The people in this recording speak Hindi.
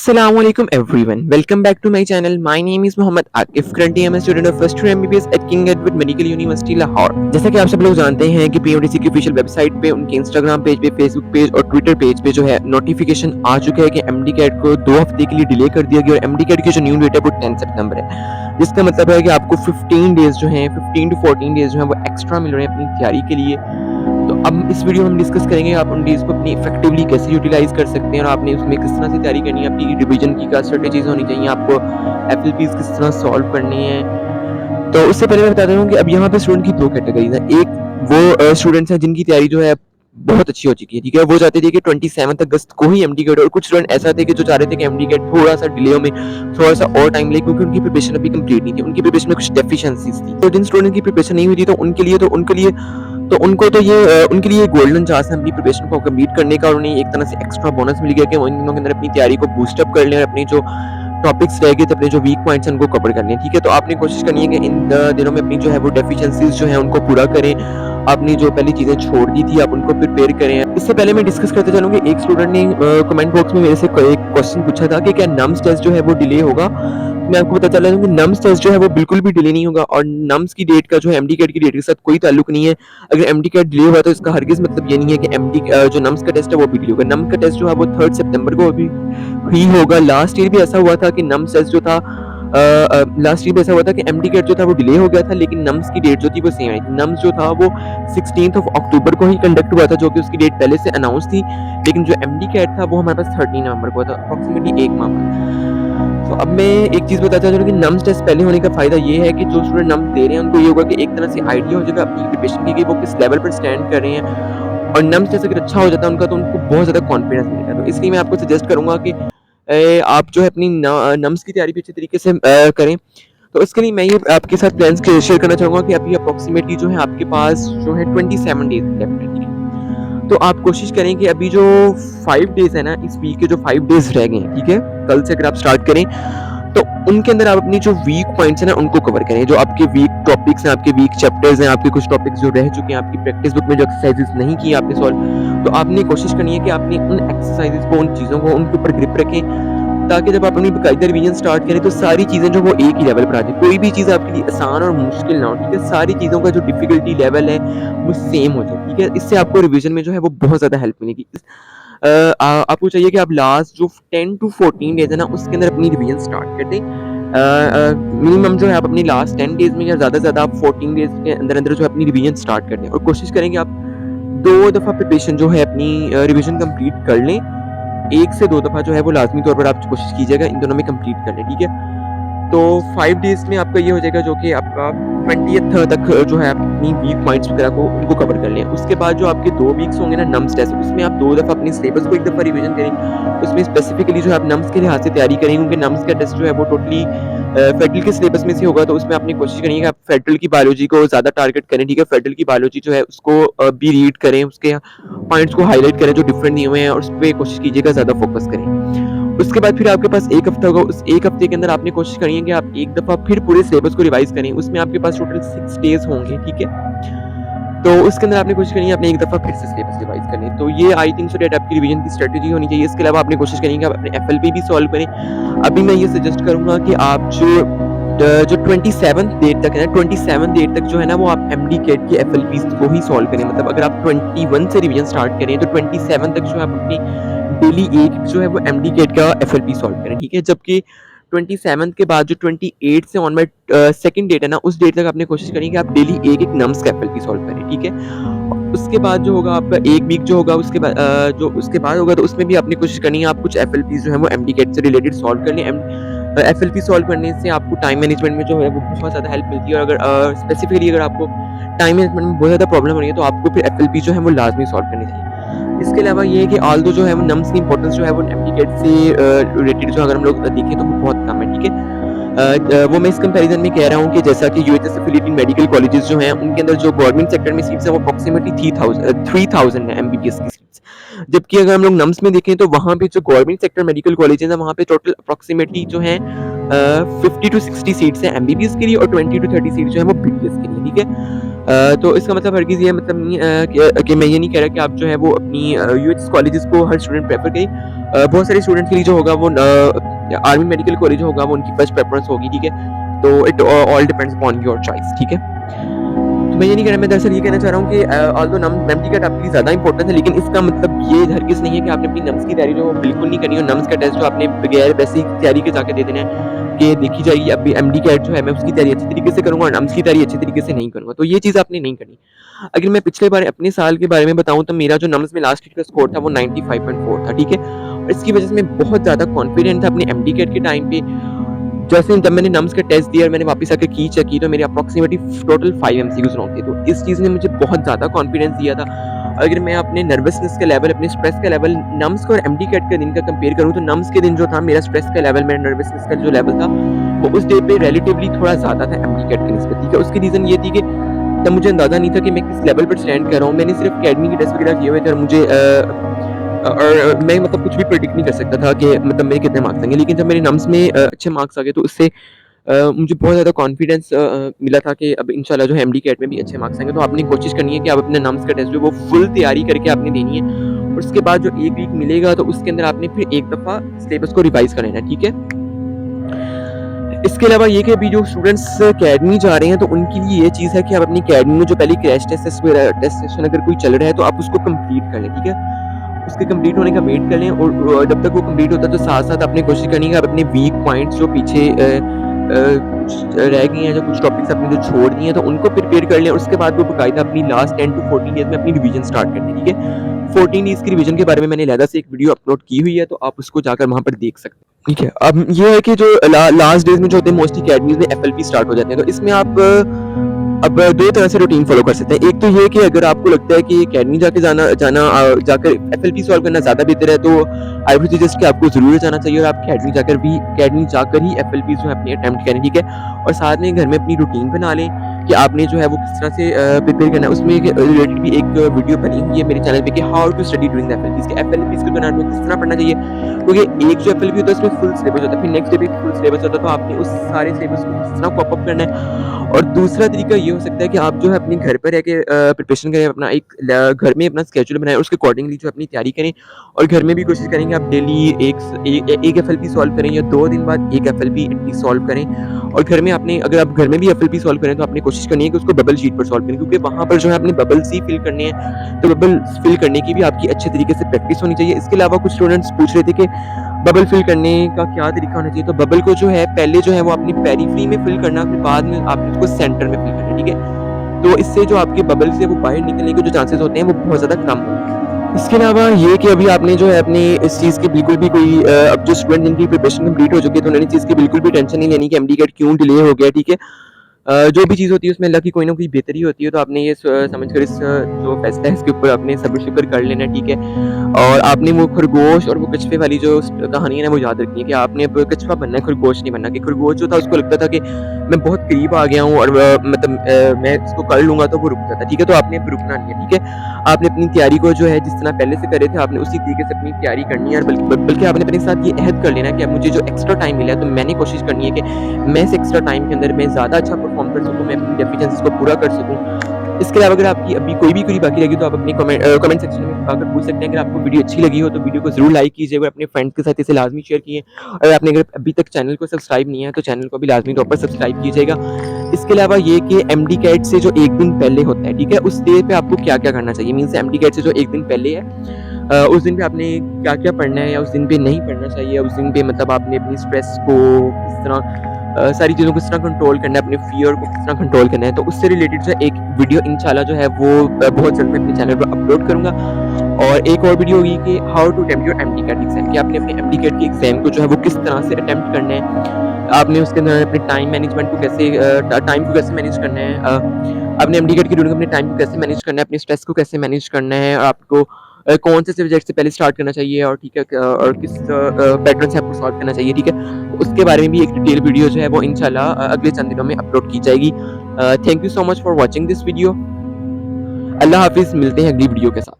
Assalamualaikum everyone. Welcome back to my channel. My name is Mohammed Akif. Currently I'm a student of first year MBBS at King Edward Medical University Lahore. जैसा कि आप सब लोग जानते हैं कि पीएमडीसी की ऑफिशियल वेबसाइट पे, उनके इंस्टाग्राम पेज पे, फेसबुक पेज और ट्विटर पेज पे जो है नोटिफिकेशन आ चुका है कि एमडी कैट को 2 हफ्ते के लिए डिले कर दिया गया और एमडी कैट की जो न्यू डेट है वो 10 सितंबर है, जिसका मतलब है कि आपको 15 डेज जो हैं 15 टू 14 डेज जो हैं वो एक्स्ट्रा मिल रहे हैं अपनी तैयारी के लिए। तो अब इस वीडियो में हम डिस्कस करेंगे आप उन डेज को अपनी इफेक्टिवली कैसे यूटिलाइज कर सकते हैं और आपने उसमें किस तरह से तैयारी करनी है, आपकी रिवीजन की क्या स्ट्रेटेजीज होनी चाहिए, आपको एफएलपीज किस तरह सॉल्व करनी है। तो उससे पहले मैं बताता हूँ कि अब यहाँ पे स्टूडेंट की 2 कैटेगरीज हैं। एक वो स्टूडेंट्स हैं जिनकी तैयारी जो है बहुत अच्छी हो चुकी है, ठीक है, वो चाहते थे कि 27 अगस्त को ही एमडी कैट, और कुछ स्टूडेंट ऐसा थे कि जो चाह रहे थे कि एमडी कैट थोड़ा सा डिले में थोड़ा सा और टाइम ले, क्योंकि उनकी प्रिपरेशन अभी कंप्लीट नहीं थी, उनकी प्रिपरेशन में कुछ डेफिशिएंसीज थी। तो जिन स्टूडेंट की प्रिपरेशन नहीं हुई थी तो उनके लिए उनके लिए गोल्डन चांस है अपनी प्रिपरेशन को कंप्लीट करने का, और उन्हें एक तरह से एक्स्ट्रा बोनस मिल गया कि वो इन दिनों के अंदर अपनी तैयारी को बूस्ट अप कर लें और अपनी जो टॉपिक्स रह गए थे, अपने जो वीक पॉइंट्स हैं उनको कवर करने, ठीक है। तो आपने कोशिश करनी है कि इन दिनों में अपनी जो है वो डेफिशिएंसीज जो है उनको पूरा करें, आपने जो पहली चीजें छोड़ दी थी आप उनको प्रिपेयर करें। इससे पहले मैं डिस्कस करते चलूंगी, एक स्टूडेंट ने कमेंट बॉक्स में मेरे से एक क्वेश्चन पूछा था कि क्या नम्स टेस्ट जो है वो डिले होगा। मैं आपको पता चला कि नम्स टेस्ट जो है वो बिल्कुल भी डिले नहीं होगा, और नम्स की डेट का जो है एमडी कैट की डेट के साथ कोई ताल्लुक नहीं है। अगर एमडी कैट डिले हुआ तो इसका हरगिज मतलब ये नहीं है कि एमडी जो नम्स का टेस्ट है वो भी डिले होगा। नम्स का टेस्ट जो है वो 3 सितंबर को अभी ही होगा। लास्ट ईयर भी ऐसा हुआ था कि नम्स टेस्ट जो था लास्ट ईयर भी ऐसा हुआ था कि एमडी कैट जो था वो डिले हो गया था, लेकिन नम्स की डेट जो थी वो सेम आई थी। नम्स जो था वो 16 अक्टूबर को ही कंडक्ट हुआ था, जो कि उसकी डेट पहले से अनाउंस थी, लेकिन जो एमडी कैट था वो हमारे पास 13 नवंबर को था, अप्रोक्सीमेटली 1 माह बाद। तो अब मैं एक चीज बताता चलूं कि नम्स टेस्ट पहले होने का फायदा ये है कि जो स्टूडेंट नम्स दे रहे हैं उनको ये होगा कि एक तरह से आइडिया हो जाएगा अपनी प्रिपरेशन की कि वो किस लेवल पर स्टैंड कर रहे हैं, और नम्स टेस्ट अगर अच्छा हो जाता है उनका तो उनको बहुत ज्यादा कॉन्फिडेंस मिलेगा। तो इसलिए मैं आपको सजेस्ट करूंगा कि आप जो है अपनी नम्स की तैयारी भी अच्छे तरीके से करें। तो इसके लिए मैं ये आपके साथ प्लान्स शेयर करना चाहूँगा कि अभी अप्रोक्सीमेटली जो है आपके पास जो है 27 डेज लेफ्ट है, ठीक है। तो आप कोशिश करें कि अभी जो 5 डेज है ना, इस वीक के जो 5 डेज रह गए हैं, ठीक है, कल से अगर आप स्टार्ट करें तो उनके अंदर आप अपनी जो वीक पॉइंट्स हैं ना उनको कवर करें। जो आपके वीक टॉपिक्स हैं, आपके वीक चैप्टर्स हैं, आपके कुछ टॉपिक्स जो रह चुके हैं, आपकी प्रैक्टिस बुक में जो एक्सरसाइजेस नहीं की आपने सॉल्व, तो आपने कोशिश करनी है कि आपने उन एक्सरसाइजेस को, उन चीज़ों को उनके ऊपर ग्रिप रखें, ताकि जब आप अपनी बाकायदा रिवीजन स्टार्ट करें तो सारी चीज़ें जो वो एक ही लेवल पर आ जाए, कोई भी चीज़ आपके लिए आसान और मुश्किल ना हो, ठीक है। सारी चीज़ों का जो डिफिकल्टी लेवल है वो सेम हो जाए, ठीक है। इससे आपको रिवीजन में जो है वो बहुत ज़्यादा हेल्प मिलेगी। आपको चाहिए कि आप लास्ट जो 10 टू 14 डेज है ना उसके अंदर अपनी रिवीजन स्टार्ट कर दें। मिनिमम जो है आप अपनी लास्ट 10 डेज में या ज़्यादा से ज़्यादा आप 14 डेज के अंदर अंदर जो है अपनी रिवीजन स्टार्ट कर दें, और कोशिश करें कि आप 2 दफ़ा प्रिपरेशन जो है अपनी रिवीजन कंप्लीट कर लें। 1 से 2 दफ़ा जो है वो लाजमी तौर पर आप कोशिश कीजिएगा इन दोनों में कंप्लीट कर लें, ठीक है। तो 5 डेज में आपका ये हो जाएगा जो कि आपका 20th तक जो है अपनी वीक पॉइंट्स वगैरह को उनको कवर कर लें। उसके बाद जो आपके 2 वीक्स होंगे ना नम्स टेस्ट, उसमें आप 2 दफ़ा अपनी सिलेबस को 1 दफ़ा रिवीजन करें। उसमें स्पेसिफिकली जो है आप नम्स के लिहाज से तैयारी करें, क्योंकि नम्स का टेस्ट जो है वो टोटली फेडरल के सिलेबस में से होगा, तो उसमें आपने कोशिश करनी है कि आप फेडरल की बायोलॉजी को ज़्यादा टारगेट करें, ठीक है। फेडरल की बायोलॉजी जो है उसको भी रीड करें, उसके पॉइंट्स को हाईलाइट करें जो डिफरेंट दिए हुए हैं, और उस पर कोशिश कीजिएगा ज़्यादा फोकस करें। उसके बाद फिर आपके पास 1 हफ्ता होगा, उस 1 हफ्ते के अंदर आपने कोशिश करनी है कि आप 1 दफ़ा फिर पूरे सिलेबस को रिवाइज करें। उसमें आपके पास टोटल 6 डेज होंगे, ठीक है। तो उसके अंदर आपने कोशिश करनी है आपने 1 दफ़ा फिर से सिलेबस रिवाइज करनी है। तो ये आई थिंक सो दैट आपकी रिवीजन की स्ट्रेटजी होनी चाहिए। इसके अलावा आपने कोशिश करनी है कि आप अपने एफएलपी भी सॉल्व करें। अभी मैं ये सजेस्ट करूँगा कि आप जो 27 डेट तक है ना, 27 डेट तक जो है ना वो आप एमडी कैट की एफएलपीज को ही सॉल्व करें। मतलब अगर आप 21 से रिवीजन स्टार्ट करें तो 27 तक जो है आप अपनी डेली एक जो है वो एमडी कैट का एफएलपी सॉल्व करें, ठीक है। जबकि 27 के बाद जो 28 से ऑनवर्ड सेकंड डेट है ना, उस डेट तक आपने कोशिश करें कि आप डेली एक नम्स का एफएलपी सॉल्व करें, ठीक है। उसके बाद जो होगा आपका 1 वीक जो होगा उसके बाद होगा तो उसमें भी आपने कोशिश करनी है आप कुछ एफएलपीज जो है वो एमडी कैट से रिलेटेड सॉल्व कर लें। एफएलपी सॉल्व करने से आपको टाइम मैनेजमेंट में जो है वो बहुत ज़्यादा हेल्प मिलती है, और अगर स्पेसिफिकली अगर आपको टाइम मैनेजमेंट में बहुत ज़्यादा प्रॉब्लम हो रही है तो आपको फिर एफएलपी जो है वो लाजमी सॉल्व करनी चाहिए। इसके अलावा ये है कि ऑल्दो जो है वो नम्स की इंपॉर्टेंस जो है वो एमडी कैट से रिलेटेड जो अगर हम लोग देखें तो वो बहुत कम है, ठीक है। वो मैं इस कंपैरिजन में कह रहा हूँ कि जैसा कि यूएचएस एफिलिएटेड मेडिकल कॉलेजेस जो हैं उनके अंदर जो गवर्नमेंट सेक्टर में सीट्स है वो अप्रोक्सीमेटली 3000 है एमबीबीएस की। सब्जेक्ट्स। जबकि अगर हम लोग नम्स में देखें तो वहाँ पे जो गवर्नमेंट सेक्टर मेडिकल कॉलेजेस हैं वहाँ पे टोटल अप्रॉक्सीमेटली जो है 50 टू 60 सीट्स हैं एमबीबीएस के लिए और 20 टू 30 सीट जो है वो बीडीएस के लिए, ठीक है। तो इसका मतलब हरगिज़ ये मतलब नहीं कि मैं ये नहीं कह रहा कि आप जो है वो अपनी यूएच कॉलेजेस को हर स्टूडेंट प्रेफर करें। बहुत सारे स्टूडेंट्स के लिए जो होगा वो आर्मी मेडिकल कॉलेज होगा वो उनकी फर्स्ट प्रेफरेंस होगी, ठीक है। तो it all depends upon your choice, ठीक है। तो मैं ये नहीं कह रहा, मैं दरअसल ये कहना चाह रहा हूँ कि ऑल्दो नम्स टीकेट आपके लिए ज़्यादा इंपॉर्टेंट है, लेकिन इसका मतलब ये हरगिज़ नहीं है कि आपने अपनी नम्स की तैयारी जो वो बिल्कुल नहीं करनी है। नम्स का टेस्ट जो आपने बगैर वैसे ही तैयारी के जाके दे देना है कि देखी जाएगी अभी एमडी कैट जो है मैं उसकी तैयारी अच्छी तरीके से करूँगा और नम्स की तैयारी अच्छी तरीके से नहीं करूँगा। तो ये चीज़ आपने नहीं करनी। अगर मैं पिछले बार अपने साल के बारे में बताऊँ तो मेरा जो नम्स में लास्ट का स्कोर था वो 95.4 था, ठीक है। और इसकी वजह से मैं बहुत ज़्यादा कॉन्फिडेंट था अपने एमडी कैट के टाइम पे। जैसे जब मैंने नम्स का टेस्ट दिया और मैंने वापस आकर की चेक की तो मेरे अप्रॉक्सीमेटली टोटल 5 एमसीक्यूज रॉन्ग थे। तो इस चीज़ ने मुझे बहुत ज़्यादा कॉन्फिडेंस दिया था। अगर मैं अपने नर्वसनेस का लेवल, अपने स्ट्रेस का लेवल नम्स का और एमडी कैट के दिन का कंपेयर करूँ तो नम्स के दिन जो था मेरा स्ट्रेस का लेवल, मेरा नर्वसनेस का जो लेवल था वो उस डे पे रिलेटिवली थोड़ा ज़्यादा था एमडी कैट के निस्बत, ठीक है। उसकी रीज़न ये थी कि तब मुझे अंदाज़ा नहीं था कि मैं किस लेवल पर स्टैंड कर रहा हूँ। मैंने सिर्फ अकेडमी के टेस्ट वगैरह किए हुए थे और मुझे मैं मतलब कुछ भी प्रेडिक्ट नहीं कर सकता था कि मतलब मेरे कितने मार्क्स आएंगे। लेकिन जब मेरे नम्स में अच्छे मार्क्स आ गए तो उससे मुझे बहुत ज़्यादा कॉन्फिडेंस मिला था कि अब इंशाल्लाह जो है एमडी कैट में भी अच्छे मार्क्स आएंगे। तो आपने कोशिश करनी है कि आप अपने नम्स का टेस्ट जो वो फुल तैयारी करके आपने देनी है और उसके बाद जो एक वीक मिलेगा तो उसके अंदर आपने फिर एक दफ़ा सिलेबस को रिवाइज कर लेना है, ठीक है। इसके अलावा ये कि अभी जो स्टूडेंट्स अकेडमी जा रहे हैं तो उनके लिए ये चीज़ है कि आप अपनी अकेडमी में जो पहले क्रैश टेस्ट सेशन अगर कोई चल रहा है तो आप उसको कंप्लीट कर लें, ठीक है। उसके कंप्लीट होने का वेट कर लें और जब तक वो कंप्लीट होता है तो साथ-साथ आपने कोशिश करनी है कि आप अपने वीक पॉइंट्स जो पीछे कुछ रह गई हैं, जो कुछ टॉपिक्स आपने जो छोड़ दिए हैं तो उनको प्रिपेयर कर लें। उसके बाद वो बाकायदा अपनी लास्ट 10 टू 14 डेज़ में अपनी रिवीजन स्टार्ट कर दें, ठीक है। 14 डेज़ की रिवीजन के बारे में मैंने अलहदा से एक वीडियो अपलोड की हुई है तो आप उसको जाकर वहाँ पर देख सकते हैं, ठीक है। अब ये है कि जो लास्ट डेज़ में जो होते हैं मोस्टली अकेडमीज़ में एफएलपी स्टार्ट हो जाते हैं। तो इसमें आप अब 2 तरह से रूटीन फॉलो कर सकते हैं। एक तो ये कि अगर आपको लगता है कि अकेडमी जाके जाकर एफएलपी सॉल्व करना ज़्यादा बेहतर है तो आई वुड सजेस्ट कि आपको ज़रूर जाना चाहिए और आप अकेडमी जाकर ही एफएलपी जो है अपनी अटेम्प्ट करें, ठीक है। और साथ में घर में अपनी रूटीन बना लें कि आपने जो है वो किस तरह से प्रिपेयर करना है। उसमें रिलेटेड भी एक वीडियो बनी हुई है मेरे चैनल पे कि how to study during the FLPs के एफएलपीज़ को बनाने में किस तरह पढ़ना चाहिए। क्योंकि एक जो एफएलपी होता है उसमें फुल सिलेबस होता है, फिर नेक्स्ट डे पे फुल सिलेबस होता है, तो आपने उस सारे सिलेबस को किस तरह कॉप अप करना है। और दूसरा तरीका ये हो सकता है कि आप जो है अपने घर पर रह के प्रिपरेशन करें, अपना घर में अपना स्केड्यूल बनाएं और उसके अकॉर्डिंगली जो अपनी तैयारी करें और घर में भी कोशिश करें कि आप डेली एक एफएलपी सॉल्व करें या 2 दिन बाद एक एफएलपी एटलीस्ट सॉल्व करें। और घर में आपने अगर आप घर में भी एफएलपी सॉल्व करें तो आपने कोशिश करनी है कि उसको बबल शीट पर सॉल्व करें, क्योंकि वहाँ पर जो है आपने बबल्स ही फिल करने हैं। तो बबल फिल करने की भी आपकी अच्छे तरीके से प्रैक्टिस होनी चाहिए। इसके अलावा कुछ स्टूडेंट्स पूछ रहे थे कि बबल फिल करने का क्या तरीका होना चाहिए। तो बबल को जो है पहले जो है वो अपनी पेरिफेरी में फिल करना, फिर बाद में आपने उसको सेंटर में फिल करना, ठीक है। तो इससे जो आपके बबल से वो बाहर निकलने के जो चांसेस होते हैं वो बहुत ज़्यादा कम होते हैं। इसके अलावा ये कि अभी आपने जो है अपनी इस चीज़ की बिल्कुल भी कोई अब जो स्टूडेंट जिनकी प्रिपरेशन कंप्लीट हो चुकी है तो उन्होंने इस चीज़ की बिल्कुल भी टेंशन नहीं लेनी कि एमडी कैट क्यों डिले हो गया, ठीक है। जो भी चीज़ होती है उसमें अल्लाह की कोई ना कोई बेहतरी होती है, तो आपने ये समझकर इस जो फैसला है इसके ऊपर आपने सब्र शुक्र कर लेना, ठीक है। और आपने वो खरगोश और वो कछुए वाली जो कहानी है ना वो याद रखनी है कि आपने अब कछुआ बनना है, खरगोश नहीं बनना। कि खरगोश जो था उसको लगता था कि मैं बहुत करीब आ गया हूँ और मतलब मैं इसको कर लूँगा तो वो रुक जाता, ठीक है। तो आपने अब रुकना नहीं है, ठीक है। आपने अपनी तैयारी को जो है जिस तरह पहले से करे थे आपने उसी तरीके से अपनी तैयारी करनी है। और बल्कि आपने अपने साथ ये अहद कर लेना है कि अब मुझे जो एक्स्ट्रा टाइम मिला है तो मैंने कोशिश करनी है कि मैं इस एक्स्ट्रा टाइम के अंदर मैं ज़्यादा अच्छा परफॉर्म कर सकूँ, मैं अपनी डेफिशिएंसीज़ को पूरा कर सकूँ। इसके अलावा अगर आपकी अभी कोई भी क्वेरी बाकी रहेगी तो आप अपनी कमेंट सेक्शन में आकर पूछ सकते हैं। अगर आपको वीडियो अच्छी लगी हो तो वीडियो को ज़रूर लाइक कीजिए और अपने फ्रेंड्स के साथ इसे लाजमी शेयर कीजिए। और आपने अगर अभी तक चैनल को सब्सक्राइब नहीं है तो चैनल को भी लाजमी तौर पर सब्सक्राइब कीजिएगा। इसके अलावा ये कि एमडी कैट से जो एक दिन पहले होता है, ठीक है, उस डे पे आपको क्या क्या करना चाहिए। मीन्स एमडी कैट से जो एक दिन पहले है उस दिन पे आपने क्या क्या पढ़ना है या उस दिन पे नहीं पढ़ना चाहिए। उस दिन पे मतलब आपने अपनी स्ट्रेस को किस तरह सारी चीज़ों को किस तरह कंट्रोल करना है, अपने फियर को किस तरह कंट्रोल करना है। तो उससे रिलेटेड जो एक वीडियो इंशाल्लाह जो है वो बहुत जल्द मैं अपने चैनल पर अपलोड करूँगा। और एक और वीडियो होगी कि how to attempt your MD CAT exam, कि आपने अपने एमडी कैट के एग्जाम को जो है वो किस तरह से अटेम्प्ट करना है। आपने उसके अंदर अपने टाइम मैनेजमेंट को कैसे टाइम को कैसे मैनेज करना है, अपने एमडी कैट की ड्यूरिंग अपने टाइम को कैसे मैनेज करना है, अपने स्ट्रेस को कैसे मैनेज करना है, और आपको कौन से सब्जेक्ट से पहले स्टार्ट करना चाहिए और ठीक है और किस पैटर्न से आपको सॉल्व करना चाहिए, ठीक है। तो उसके बारे में भी एक डिटेल वीडियो जो है वो इंशाल्लाह अगले चंद दिनों में अपलोड की जाएगी। Thank you so much for watching this video. अल्लाह हाफिज़, मिलते हैं अगली वीडियो के साथ।